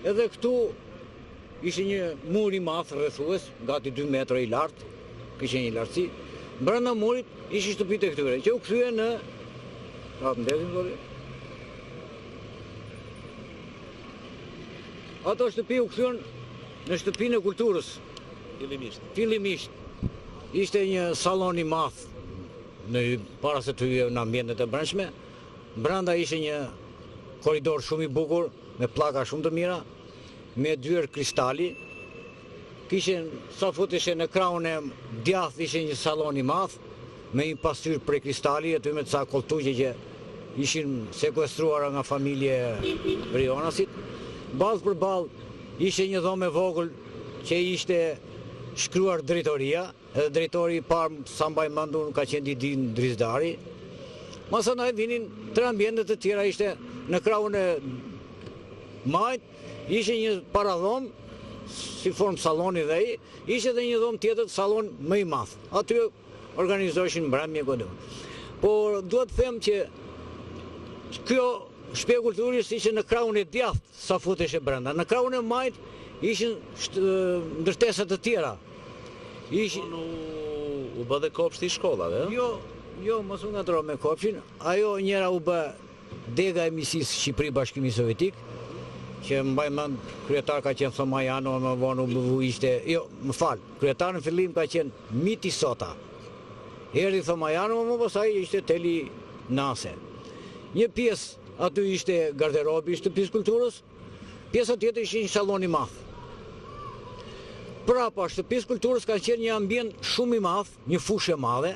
Edhe këtu ishte një mur i madh rrethues, gati 2 metra i lartë, kishte një lartësi. Brenda murit ishin shtëpitë e këtyre, që u kthyen në ato shtëpi u kthyen në shtëpinë e kulturës. Fillimisht. Ishte një sallon i madh para se të hyje në ambientet e brendshme. Brenda ishte një korridor shumë i bukur, me pllaka shumë të mira, me dyer kristali. Kishin, sa futeshe në krahun e djathtë ishte një sallon i madh, me një pasqyrë prej kristali, aty me ca koltuqe që ishin sekuestruara nga familje Brionasit. Ballë për ballë ishte një dhomë e vogël që ishte shkruar drejtoria, edhe drejtori i parë, sa mbaj mend unë, ka qenë Didin Drizdari. Masandaj vinin 3 ambientet të tjera, ishte në krahun e majt, ishte një paradhom, si formë salloni dhe ai, ishte edhe një dhomë tjetër, sallon më i madh. Aty organizoheshin mbrëmje godë. Por duhet të them që kjo shtëpi kulturës ishte në krahun e djathtë, sa futeshe brenda. Në krahun e majt ishin ndërtesa të tjera. U bë dhe kopshti i shkollave, Jo, mos u ngatro me kopshin. Ajo njëra u bë dega e misisë Shqipëri Bashkimi Sovjetik, që mbaj mend kryetar ka qenë Thomajano, më vonë u ishte, kryetar në fillim ka qenë Miti Sota. Erdhi Thomajano, më pastaj ishte Teli Nase. Një pjesë aty ishte garderobi i shtëpisë kulturës, pjesa tjetër ishte një sallon i madh. Prapa shtëpisë kulturës ka qenë një ambient shumë i madh, një fushë e madhe,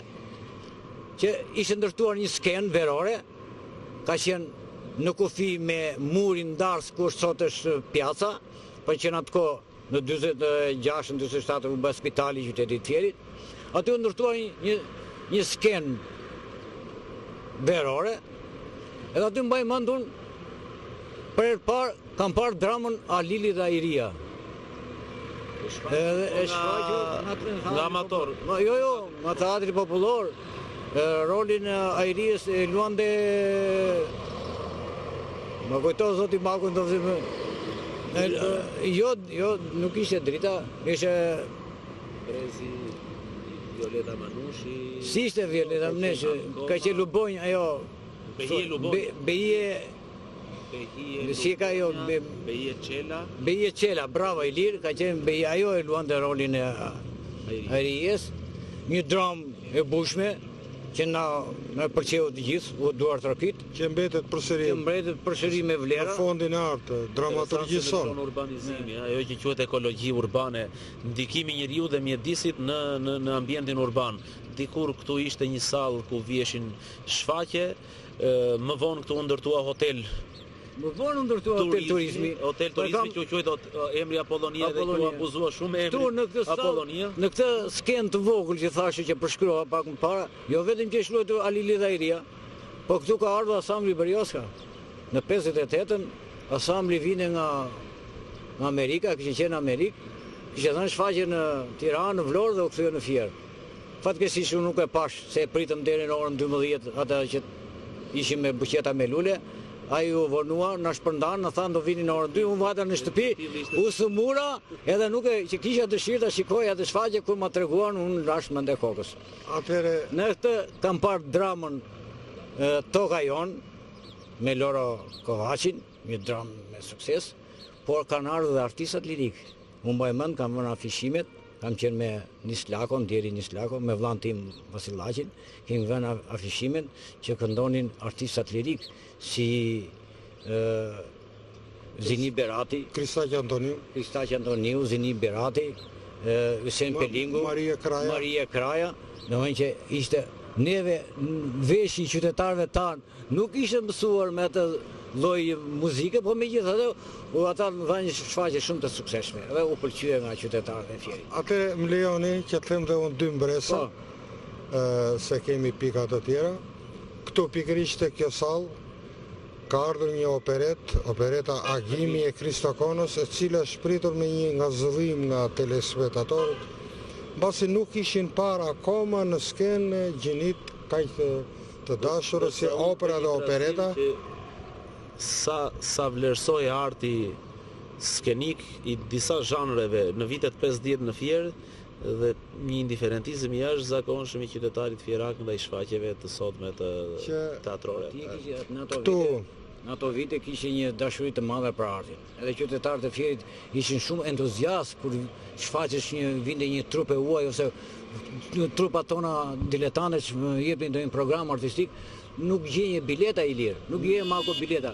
që ishte ndërtuar një skenë verore, ka qenë në kufi me murin ndars ku sot është pjaca, për që në atë kohë në 46-47 u bë spitali i qytetit Fierit. Aty u ndërtuar një skenë verore, edhe aty mbaj mend unë, për herë parë kam parë dramën Alili dhe Airia. Nga amator. Jo, nga teatri popullor. Rolin e Airijës e luante, më kujto zoti Maku në të Jo, nuk ishte drita, ishte Brezi, Violeta Manushi. Si ishte Violeta Manushi, ka që Lubonj, ajo Behije Qela, brava i lirë, ka qenë Behije, ajo e luante rolin e Airijës, një dramë e bushme, që na përqeu të gjithë, u duar trakit. Që mbetet përsëri me vlera. Në fondin e artë, dramaturgjison. Urbanizimi, ajo që quhet ekologji urbane, ndikimi njeriu dhe mjedisit në ambientin urban. Dikur këtu ishte një sallë ku vieshin shfaqje, më vonë këtu u ndërtua hotel. Më vonë ndërtua hotel turizmi. Hotel turizmi që quhet emri Apollonia dhe ju abuzua shumë emri Apollonia. Në këtë skenë të vogël që thashë që përshkrua pak më para, jo vetëm që shluhet Alili dhe Airia, po këtu ka ardhur Asambli Berioska. Në 58-ën Asambli vine nga Amerika, kishte qenë në Amerikë, kishte dhënë shfaqje në Tiranë, në Vlorë dhe u kthye në Fier. Fatkeqësisht unë nuk e pash, se e pritëm deri në orën 12 ata që ishim me buqeta me lule. Ai u vonua, na shpërndan, na thanë do vini në orën 2, unë vata në shtëpi, u sëmura, edhe nuk e që kisha dëshirë ta shikoja atë shfaqje kur ma treguan, unë rash mend e kokës. Në këtë kam parë dramën Toka Jon me Loro Kovacin, një dramë me sukses, por kanë ardhur dhe artistat lirik. Unë mbaj mend kam vënë afishimet, kam qenë me Nislakon, Djeri Nislakon, me vllain tim Vasillaçin, kemi vënë afishimet që këndonin artistat lirik si Zini Berati, Kristaq Antoniu, Zini Berati, Hysén Pelingu, Maria Kraja, domethënë që ishte neve veshi qytetarëve tanë nuk ishte mësuar me atë lloj muzike, po megjithatë ata dhanë një shfaqje shumë të suksesshme dhe u pëlqye nga qytetarët e Fierit. Atëherë më lejoni që të them dhe unë 2 mbresa, se kemi pika të tjera. Këtu pikërisht te kjo sallë ka ardhur një opereta Agimi e Kristokonos, e cila është shpritur me një ngazëllim nga telespektatorët, mbasi nuk ishin parë akoma në skenë gjinit kaq të dashurë si opera dhe opereta. Sa vlerësoj arti skenik i disa zhanreve në vitet 50 në Fier dhe një indiferentizëm i jashtëzakonshëm i qytetarit fierak ndaj shfaqjeve të sotme të teatrore. Në ato vite kishte një dashuri të madhe për artin. Edhe qytetarët e Fierit ishin shumë entuziast kur shfaqesh vinte një trup e huaj ose trupat tona diletante që më jepnin ndonjë program artistik, nuk gjenje bileta i lirë, nuk gjenje mako bileta.